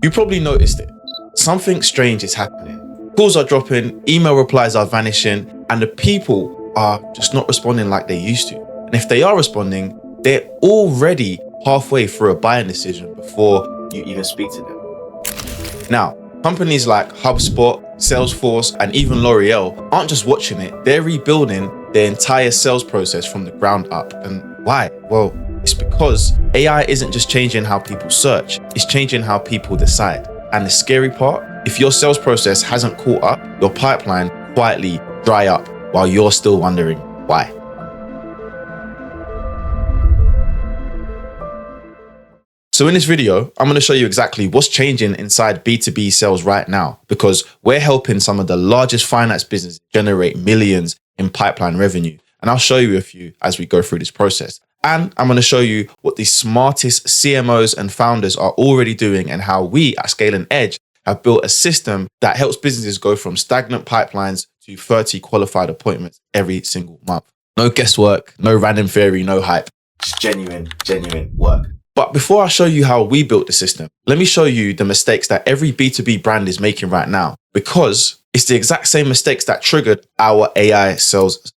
You probably noticed it. Something strange is happening. Calls are dropping, email replies are vanishing, and the people are just not responding like they used to. And if they are responding, they're already halfway through a buying decision before you even speak to them. Now, companies like HubSpot, Salesforce, and even L'Oreal aren't just watching it, they're rebuilding their entire sales process from the ground up. And why? Well, it's because AI isn't just changing how people search, it's changing how people decide. And the scary part, if your sales process hasn't caught up, your pipeline quietly dry up while you're still wondering why. So in this video, I'm going to show you exactly what's changing inside B2B sales right now, because we're helping some of the largest finance businesses generate millions in pipeline revenue. And I'll show you a few as we go through this process. And I'm going to show you what the smartest CMOs and founders are already doing and how we at Scale and Edge have built a system that helps businesses go from stagnant pipelines to 30 qualified appointments every single month. No guesswork, no random theory, no hype. Just genuine work. But before I show you how we built the system, let me show you the mistakes that every B2B brand is making right now, because it's the exact same mistakes that triggered our AI sales.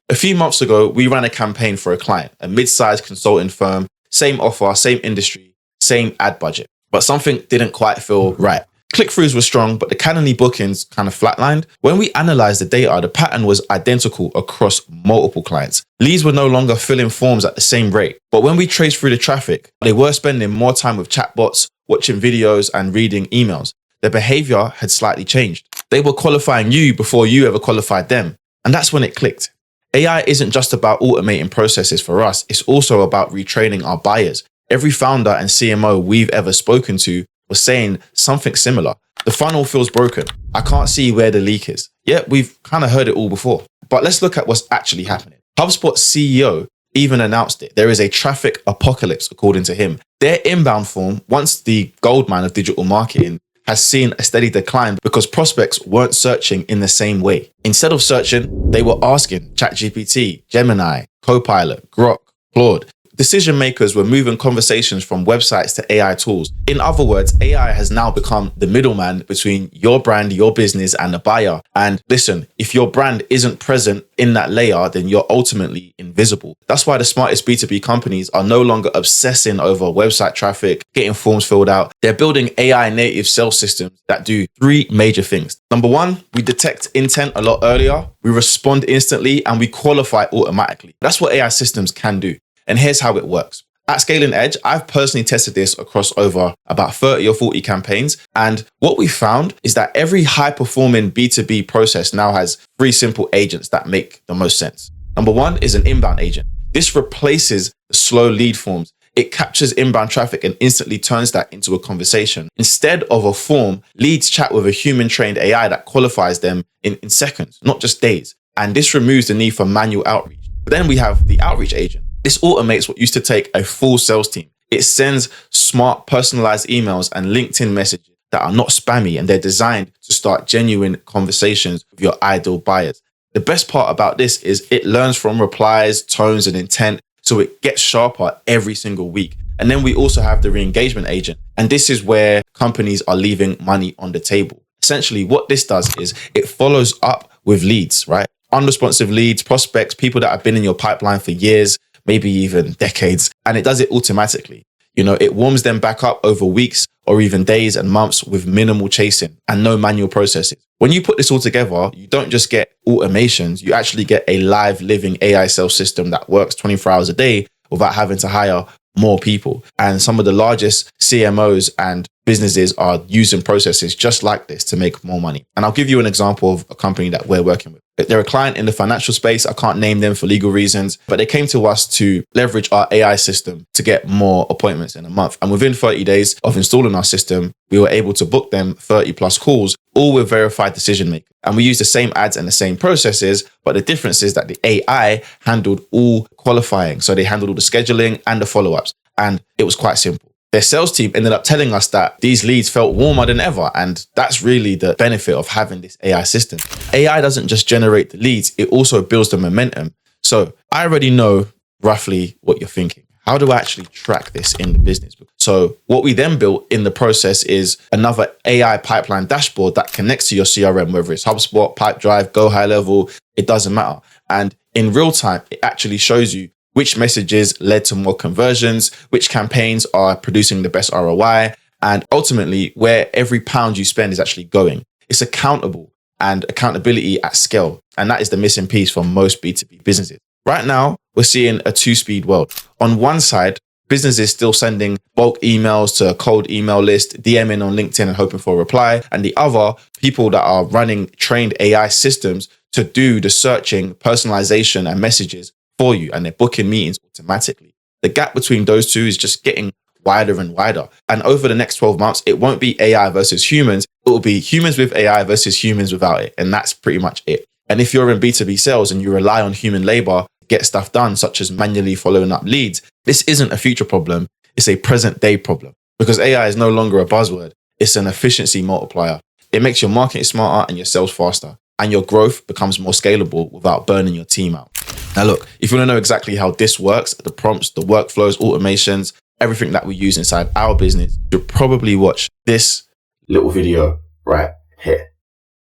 A few months ago, we ran a campaign for a client, a mid-sized consulting firm, same offer, same industry, same ad budget, but something didn't quite feel right. Click-throughs were strong, but the Calendly bookings kind of flatlined. When we analyzed the data, the pattern was identical across multiple clients. Leads were no longer filling forms at the same rate. But when we traced through the traffic, they were spending more time with chatbots, watching videos, and reading emails. Their behavior had slightly changed. They were qualifying you before you ever qualified them. And that's when it clicked. AI isn't just about automating processes for us. It's also about retraining our buyers. Every founder and CMO we've ever spoken to was saying something similar. The funnel feels broken. I can't see where the leak is. Yeah, we've kind of heard it all before. But let's look at what's actually happening. HubSpot's CEO even announced it. There is a traffic apocalypse, according to him. Their inbound form, once the goldmine of digital marketing, has seen a steady decline because prospects weren't searching in the same way. Instead of searching, they were asking ChatGPT, Gemini, Copilot, Grok, Claude. Decision makers were moving conversations from websites to AI tools. In other words, AI has now become the middleman between your brand, your business, and the buyer. And listen, if your brand isn't present in that layer, then you're ultimately invisible. That's why the smartest B2B companies are no longer obsessing over website traffic, getting forms filled out. They're building AI native sales systems that do three major things. Number one, we detect intent a lot earlier, we respond instantly, and we qualify automatically. That's what AI systems can do. And here's how it works. At Scale and Edge, I've personally tested this across over about 30 or 40 campaigns. And what we found is that every high-performing B2B process now has three simple agents that make the most sense. Number one is an inbound agent. This replaces the slow lead forms. It captures inbound traffic and instantly turns that into a conversation. Instead of a form, leads chat with a human-trained AI that qualifies them in seconds, not just days. And this removes the need for manual outreach. But then we have the outreach agent. This automates what used to take a full sales team. It sends smart, personalized emails and LinkedIn messages that are not spammy, and they're designed to start genuine conversations with your ideal buyers. The best part about this is it learns from replies, tones, and intent, so it gets sharper every single week. And then we also have the re-engagement agent. And this is where companies are leaving money on the table. Essentially, what this does is it follows up with leads, right? Unresponsive leads, prospects, people that have been in your pipeline for years, maybe even decades, and it does it automatically. You know, it warms them back up over weeks or even days and months with minimal chasing and no manual processes. When you put this all together, you don't just get automations, you actually get a live living AI sales system that works 24 hours a day without having to hire more people. And some of the largest CMOs and businesses are using processes just like this to make more money. And I'll give you an example of a company that we're working with. They're a client in the financial space. I can't name them for legal reasons, but they came to us to leverage our AI system to get more appointments in a month. And within 30 days of installing our system, we were able to book them 30 plus calls, all with verified decision makers. And we used the same ads and the same processes, but the difference is that the AI handled all qualifying. So they handled all the scheduling and the follow-ups. And it was quite simple. Their sales team ended up telling us that these leads felt warmer than ever. And that's really the benefit of having this AI system. AI doesn't just generate the leads, it also builds the momentum. So I already know roughly what you're thinking. how do I actually track this in the business? So what we then built in the process is another AI pipeline dashboard that connects to your CRM, whether it's HubSpot, Pipedrive, Go High Level, it doesn't matter. And in real time, it actually shows you which messages led to more conversions, which campaigns are producing the best ROI, and ultimately where every pound you spend is actually going. It's accountable and accountability at scale. And that is the missing piece for most B2B businesses. Right now, we're seeing a two-speed world. On one side, businesses still sending bulk emails to a cold email list, DMing on LinkedIn and hoping for a reply. And the other, people that are running trained AI systems to do the searching, personalization, and messages for you. And they're booking meetings automatically. The gap between those two is just getting wider and wider. And over the next 12 months, it won't be AI versus humans. It will be humans with AI versus humans without it. And that's pretty much it. And if you're in B2B sales and you rely on human labor to get stuff done, such as manually following up leads, this isn't a future problem. It's a present day problem, because AI is no longer a buzzword. It's an efficiency multiplier. It makes your marketing smarter and your sales faster, and your growth becomes more scalable without burning your team out. Now, look, if you want to know exactly how this works, the prompts, the workflows, automations, everything that we use inside our business, you'll probably watch this little video right here.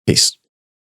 Peace.